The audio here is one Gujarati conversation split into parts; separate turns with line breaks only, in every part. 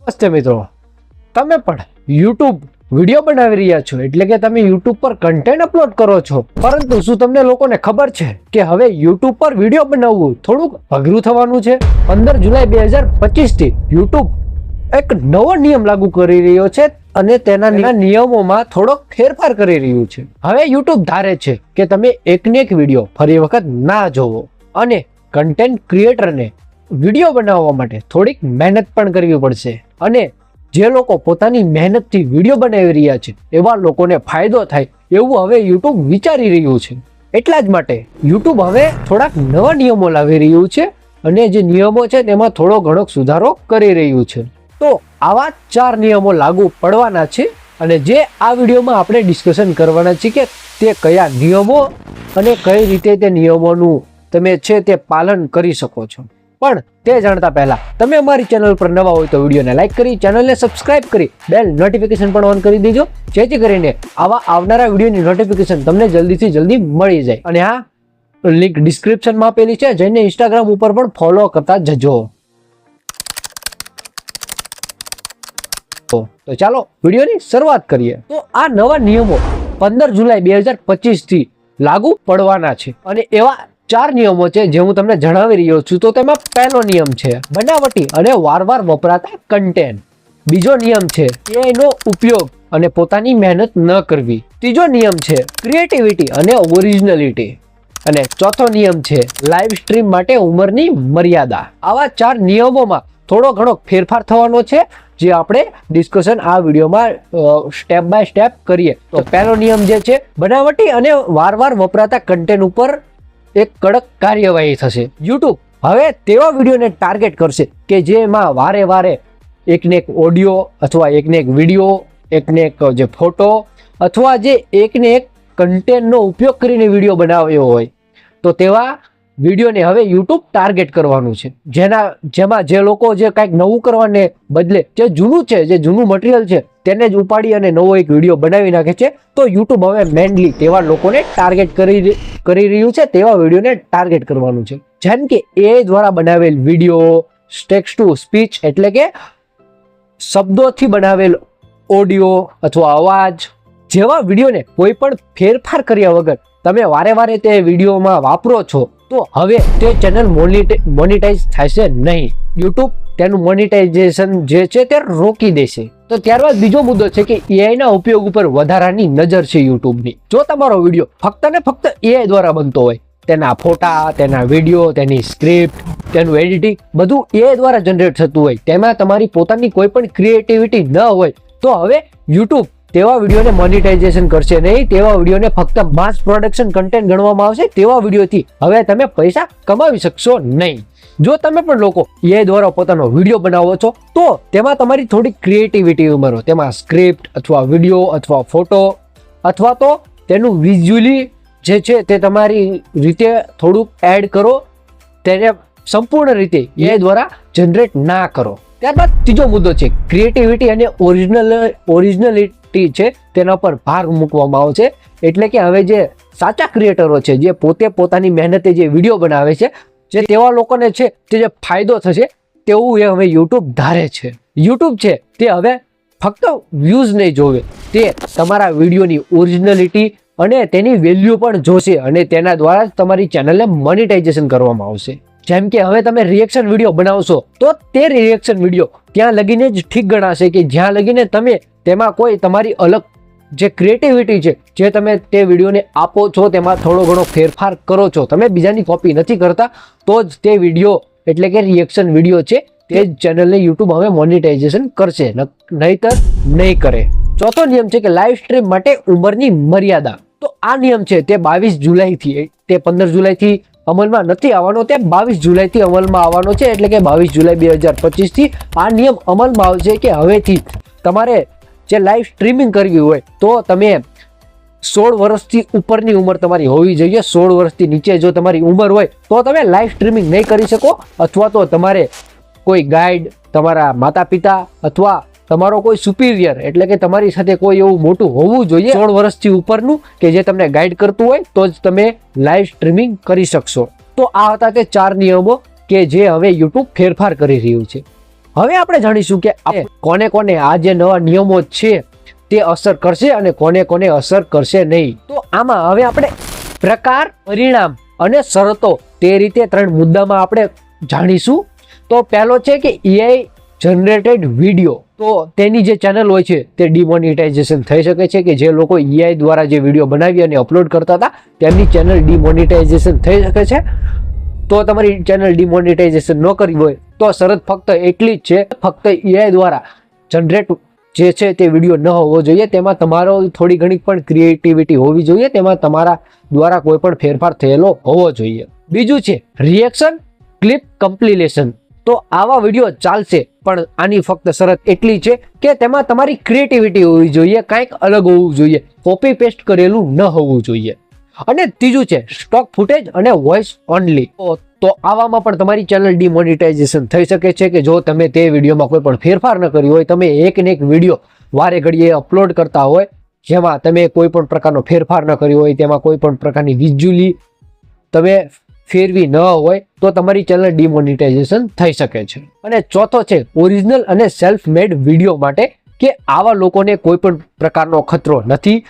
નમસ્તે મિત્રો, તમે પણ YouTube વિડીયો બનાવી રહ્યા છો એટલે કે તમે YouTube પર કન્ટેન્ટ અપલોડ કરો છો, પરંતુ શું તમને લોકોને ખબર છે કે હવે YouTube પર વિડીયો બનાવવું થોડુંક અઘરું થવાનું છે? 15 જુલાઈ 2025 થી YouTube એક નવો નિયમ લાગુ કરી રહ્યો છે અને તેના નિયમોમાં થોડોક ફેરફાર કરી રહ્યું છે. હવે YouTube ધારે છે કે તમે એકને એક વિડીયો ફરી વખત ના જોવો અને કન્ટેન્ટ ક્રિએટરને વિડીયો બનાવવા માટે થોડીક મહેનત પણ કરવી પડશે અને જે લોકો પોતાની મહેનતથી વિડીયો બનાવી રહ્યા છે એવા લોકોને ફાયદો થાય એવું હવે YouTube વિચારી રહ્યું છે. એટલા જ માટે YouTube હવે થોડાક નવા નિયમો લાવી રહ્યું છે અને જે નિયમો છે તેમાં થોડો ઘણો સુધારો કરી રહ્યું છે. તો આવા 4 નિયમો લાગુ પડવાના છે અને જે આ વિડીયોમાં આપણે ડિસ્કશન કરવાના છે કે તે કયા નિયમો અને કઈ રીતે તે નિયમોનું તમે છે તે પાલન કરી શકો છો. પણ તે જાણતા પહેલા તમે અમારી ચેનલ પર નવા હોય તો વિડીયોને લાઈક કરી, ચેનલને સબસ્ક્રાઇબ કરી, બેલ નોટિફિકેશન પણ ઓન કરી દેજો, જેથી કરીને આવા આવનારા વિડીયોની નોટિફિકેશન તમને જલ્દીથી જલ્દી મળી જાય. અને હા, લિંક ડિસ્ક્રિપ્શનમાં આપેલી છે, જઈને ઇન્સ્ટાગ્રામ ઉપર પણ ફોલો કરતા જજો. તો ચાલો વિડીયોની શરૂઆત કરીએ. તો આ નવા નિયમો 15 જુલાઈ 2025 થી લાગુ પડવાના છે અને એવા 4 નિયમો છે જે હું તમને જણાવી રહ્યો છું. તો તેમાં પહેલો નિયમ છે બનાવટી અને વારવાર વપરાતા કન્ટેન્ટ. બીજો નિયમ છે AI નો ઉપયોગ અને પોતાની મહેનત ન કરવી. ત્રીજો નિયમ છે ક્રિએટિવિટી અને ઓરિજિનલિટી. અને ચોથો નિયમ છે લાઈવ સ્ટ્રીમ માટે ઉંમરની મર્યાદા. આવા 4 નિયમોમાં થોડો ઘણો ફેરફાર થવાનો છે જે આપણે ડિસ્કશન આ વિડીયોમાં સ્ટેપ બાય સ્ટેપ કરીએ. તો પહેલો નિયમ જે છે બનાવટી અને વારવાર વપરાતા કન્ટેન્ટ ઉપર એક કડક કાર્યવાહી થશે. YouTube હવે તેવા વિડીયોને ટાર્ગેટ કરશે કે જેમાં વારે વારે એકને એક ઓડિયો અથવા એકને એક વિડીયો, એકને એક જે ફોટો અથવા જે એકને એક કન્ટેન્ટનો ઉપયોગ કરીને વિડીયો બનાવ્યો હોય તો તેવા વિડીયોને હવે YouTube ટાર્ગેટ કરવાનું છે. જેમાં જે લોકો જે કંઈક નવું કરવાને બદલે જે જૂનું છે, જે જૂનું મટીરિયલ છે તેને જ ઉપાડી અને નવો એક વિડીયો બનાવી નાખે છે. તો YouTube હવે મેનલી તેવા લોકોને ટાર્ગેટ કરી રહ્યું છે, તેવા વિડીયોને ટાર્ગેટ કરવાનું છે. જેમ કે AI દ્વારા બનાવેલ વિડીયો, ટેક્સ્ટ ટુ સ્પીચ એટલે કે શબ્દોથી બનાવેલ ઓડિયો અથવા અવાજ જેવા વિડીયોને કોઈ પણ ફેરફાર કર્યા વગર તમે વારે વારે તે વિડીયોમાં વાપરો છો તો હવે તે ચેનલ મોનિટાઈઝ થશે નહીં. YouTube તેનું મોનિટાઇઝેશન જે છે તે રોકી દેશે. તો ત્યારબાદ બીજો મુદ્દો છે કે AI ના ઉપયોગ ઉપર વધારાની નજર છે YouTubeની. જો તમારો વિડીયો ફક્ત ને ફક્ત AI દ્વારા બનતો હોય, તેના ફોટા, તેના વિડીયો, તેની સ્ક્રિપ્ટ, તેનું એડિટિંગ બધું AI દ્વારા જનરેટ થતું હોય, તેમાં તમારી પોતાની કોઈ પણ ક્રિએટિવિટી ન હોય, તો હવે YouTube તેવા વિડીયોને મોનિટાઇઝેશન કરશે નહીં. તેવા વિડીયોને ફક્ત માસ પ્રોડક્શન કન્ટેન્ટ ગણવામાં આવશે. તેવા વિડીયોથી હવે તમે પૈસા કમાવી શકશો નહીં. જો તમે પણ લોકો AI દ્વારા પોતાનો વિડીયો બનાવો છો તો તેમાં તમારી થોડી ક્રિએટિવિટી ઉમેરો. તેમાં સ્ક્રિપ્ટ અથવા વિડીયો અથવા ફોટો અથવા તો તેનું વિઝ્યુઅલી જે છે તે તમારી રીતે થોડુંક એડ કરો. તેને સંપૂર્ણ રીતે AI દ્વારા જનરેટ ના કરો. ત્યારબાદ ત્રીજો મુદ્દો છે ક્રિએટિવિટી અને ઓરિજિનલિટી છે તેના પર ભાર મૂકવામાં આવશે. એટલે કે હવે જે સાચા ક્રિએટરો છે, જે પોતે પોતાની મહેનતે જે વિડીયો બનાવે છે, જે તેવા લોકોને છે તે જે ફાયદો થશે તેવું એ હવે YouTube ધારે છે. YouTube છે તે હવે ફક્ત વ્યૂઝ નહીં જોવે, તે તમારા વિડીયોની ઓરિજિનલિટી અને તેની વેલ્યુ પણ જોશે અને તેના દ્વારા જ તમારી ચેનલને મોનિટાઇઝેશન કરવામાં આવશે. જેમ કે હવે તમે રિએક્શન વિડીયો બનાવશો તો તે રિએક્શન વિડીયો ત્યાં લગીને જ ઠીક ગણાશે કે જ્યાં લગીને તમે તેમાં કોઈ તમારી અલગ જે ક્રિએટિવિટી છે જે તમે તે વિડીયોને આપો છો તેમાં થોડો ઘણો ફેરફાર કરો છો, તમે બીજાની કોપી નથી કરતા, તો જ તે વિડીયો એટલે કે રિએક્શન વિડીયો છે તે જ ચેનલને YouTube હવે મોનિટાઇઝેશન કરશે, નહીતર નહીં કરે. ચોથો નિયમ છે કે લાઈવ સ્ટ્રીમ માટે ઉંમરની મર્યાદા. તો આ નિયમ છે તે 22 જુલાઈથી, તે 15 જુલાઈથી અમલમાં નથી આવવાનો, તે 22 જુલાઈથી અમલમાં આવવાનો છે. એટલે કે 22 જુલાઈ 2025 થી આ નિયમ અમલમાં આવશે કે હવેથી તમારે જે લાઈવ સ્ટ્રીમિંગ કરવી હોય તો તમે 16 વર્ષથી ઉપરની ઉંમર તમારી હોવી જોઈએ. 16 વર્ષથી નીચે જો તમારી ઉંમર હોય તો તમે લાઈવ સ્ટ્રીમિંગ નહીં કરી શકો, અથવા તો તમારે કોઈ ગાઈડ, તમારા માતા પિતા અથવા તમારો કોઈ સુપિરિયર એટલે કે તમારી સાથે કોઈ એવું મોટું હોવું જોઈએ 16 વર્ષથી ઉપરનું કે જે તમને ગાઈડ કરતું હોય, તો જ તમે લાઈવ સ્ટ્રીમિંગ કરી શકશો. તો આ હતા તે 4 નિયમો કે જે હવે YouTube ફેરફાર કરી રહ્યું છે. હવે આપણે જાણીશું કે કોને કોને આ જે નવા નિયમો છે તે અસર કરશે અને કોને કોને અસર કરશે નહીં. તો આમાં હવે આપણે પ્રકાર, પરિણામ અને શરતો તે રીતે 3 મુદ્દામાં આપણે જાણીશું. તો પહેલો છે કે AI જનરેટેડ વિડીયો. તો તેની જે ચેનલ હોય છે તે ડિમોનિટાઇઝેશન થઈ શકે છે કે જે લોકો AI દ્વારા જે વિડીયો બનાવી અને અપલોડ કરતા હતા તેમની ચેનલ ડિમોનિટાઇઝેશન થઈ શકે છે. તો તમારી ચેનલ ડિમોનિટાઇઝેશન ન કરવી હોય તો શરત ફક્ત એટલી જ છે, ફક્ત AI દ્વારા જનરેટ જે છે તે વિડીયો ન હોવો જોઈએ, તેમાં તમારો થોડી ઘણી પણ ક્રિએટિવિટી હોવી જોઈએ, તેમાં તમારા દ્વારા કોઈ પણ ફેરફાર થયેલો હોવો જોઈએ. બીજું છે રિએક્શન ક્લિપ કમ્પિલેશન. તો આવા વિડીયો ચાલશે પણ આની ફક્ત શરત એટલી છે કે તેમાં તમારી ક્રિએટિવિટી હોવી જોઈએ, કંઈક અલગ હોવું જોઈએ, કોપી પેસ્ટ કરેલું ન હોવું જોઈએ. અને ત્રીજું છે સ્ટોક ફૂટેજ અને વોઇસ ઓનલી. તો આવામાં પણ તમારી ચેનલ ડિમોનિટાઇઝેશન થઈ શકે છે કે જો તમે તે વિડીયોમાં કોઈ પણ ફેરફાર ન કર્યો હોય, તમે એક ને એક વિડીયો વારે ઘડીએ અપલોડ કરતા હોય જેમાં તમે કોઈ પણ પ્રકારનો ફેરફાર ન કર્યો હોય, તેમાં કોઈ પણ પ્રકારની વિઝ્યુઅલી તમે ફેરવી ન હોય તો તમારી ચેનલ ડિમોનિટાઇઝેશન થઈ શકે છે. અને ચોથો છે ઓરિજિનલ અને સેલ્ફ મેડ વિડીયો માટે, કે આવા લોકોને કોઈ પણ પ્રકારનો ખતરો નથી,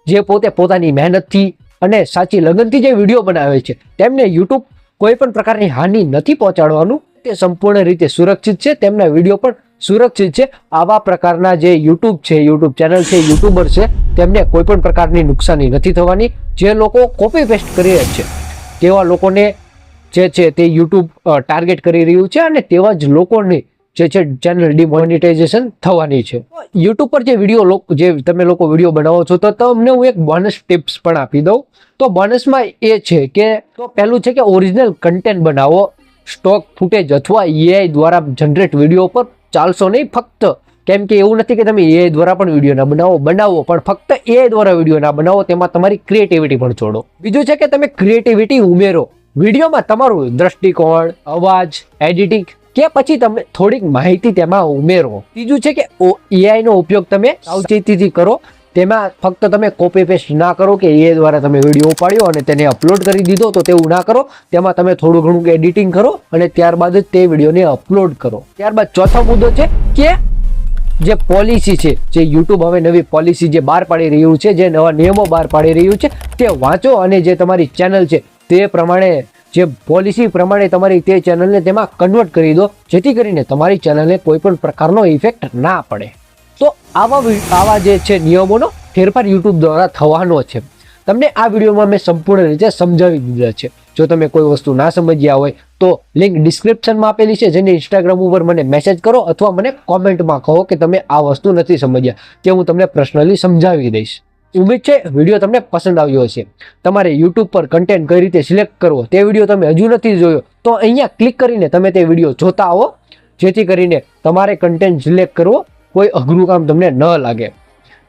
જે પોતે પોતાની મહેનતથી અને સાચી લગનથી જે વિડીયો બનાવે છે તેમને યુટ્યુબ કોઈ પણ પ્રકારની હાનિ નથી પહોંચાડવાનું. તે સંપૂર્ણ રીતે સુરક્ષિત છે, તેમના વિડીયો પણ સુરક્ષિત છે. આવા પ્રકારના જે યુટ્યુબ ચેનલ છે, યુટ્યુબર છે, તેમને કોઈ પણ પ્રકારની નુકસાની નથી થવાની. જે લોકો કોપી પેસ્ટ કરી રહ્યા છે તેવા લોકોને જે છે તે યુટ્યુબ ટાર્ગેટ કરી રહ્યું છે અને તેવા જ લોકોની જે છે ચેનલ ડિમોનિટાઇઝેશન થવાની છે. યુટ્યુબ પર જે વિડીયો જે તમે લોકો વિડીયો બનાવો છો તો તમને હું એક બોનસ ટિપ્સ પણ આપી દઉં. તો બોનસમાં એ છે કે તો પહેલું છે કે ઓરિજિનલ કન્ટેન્ટ બનાવો. સ્ટોક ફૂટેજ અથવા AI દ્વારા જનરેટ વિડીયો પર ચાલશો નહીં ફક્ત, કેમ કે એવું નથી કે તમે AI દ્વારા પણ વિડીયો ના બનાવો પણ ફક્ત AI દ્વારા વિડીયો ના બનાવો, તેમાં તમારી ક્રિએટિવિટી પણ જોડો. બીજું છે કે તમે ક્રિએટિવિટી ઉમેરો વિડીયોમાં, તમારું દ્રષ્ટિકોણ, અવાજ, એડિટિંગ કે પછી તમે થોડીક માહિતી તેમાં ઉમેરો. ત્રીજું છે કે AI નો ઉપયોગ તમે સાવચેતીથી કરો, તેમાં ફક્ત તમે કોપી પેસ્ટ ના કરો કે AI દ્વારા તમે વિડીયો ઉપાડ્યો અને તેને અપલોડ કરી દીધો, તો તેવું ના કરો. તેમાં તમે થોડું ઘણું એડિટિંગ કરો અને ત્યારબાદ જ તે વિડીયોને અપલોડ કરો. ત્યારબાદ ચોથો મુદ્દો છે કે જે પોલિસી છે, જે યુટ્યુબ હવે નવી પોલિસી જે બહાર પાડી રહ્યું છે, જે નવા નિયમો બહાર પાડી રહ્યું છે તે વાંચો અને જે તમારી ચેનલ છે તે પ્રમાણે જે પોલિસી પ્રમાણે તમારી તે ચેનલને તેમાં કન્વર્ટ કરી દો, જેથી કરીને તમારી ચેનલને કોઈ પણ પ્રકારનો ઇફેક્ટ ના પડે. તો આવા જે છે નિયમોનો ફેરફાર યુટ્યુબ દ્વારા થવાનો છે. તમને આ વિડીયોમાં મેં સંપૂર્ણ રીતે સમજાવી દીધા છે. જો તમે કોઈ વસ્તુ ના સમજ્યા હોય તો લિંક ડિસ્ક્રિપ્શનમાં આપેલી છે, જેને ઇન્સ્ટાગ્રામ ઉપર મને મેસેજ કરો અથવા મને કોમેન્ટમાં કહો કે તમે આ વસ્તુ નથી સમજ્યા, કે હું તમને પર્સનલી સમજાવી દઈશ. ઉમ્મીદ છે વિડીયો તમને પસંદ આવ્યો હશે. તમારે યુટ્યુબ પર કન્ટેન્ટ કઈ રીતે સિલેક્ટ કરવો તે વિડીયો તમે હજુ નથી જોયો તો અહીંયા ક્લિક કરીને તમે તે વિડીયો જોતા આવો, જેથી કરીને તમારે કન્ટેન્ટ સિલેક્ટ કરવો કોઈ અઘરું કામ તમને ન લાગે.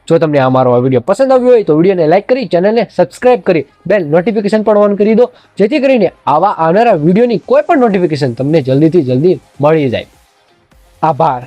જો તમને આ મારો વિડીયો પસંદ આવ્યો હોય તો વિડીયોને લાઇક કરી, ચેનલને સબસ્ક્રાઇબ કરી, બેલ નોટિફિકેશન પણ ઓન કરી દો, જેથી કરીને આવા આવનારા વિડીયોની કોઈ પણ નોટિફિકેશન તમને જલ્દીથી જલ્દી મળી જાય. આભાર.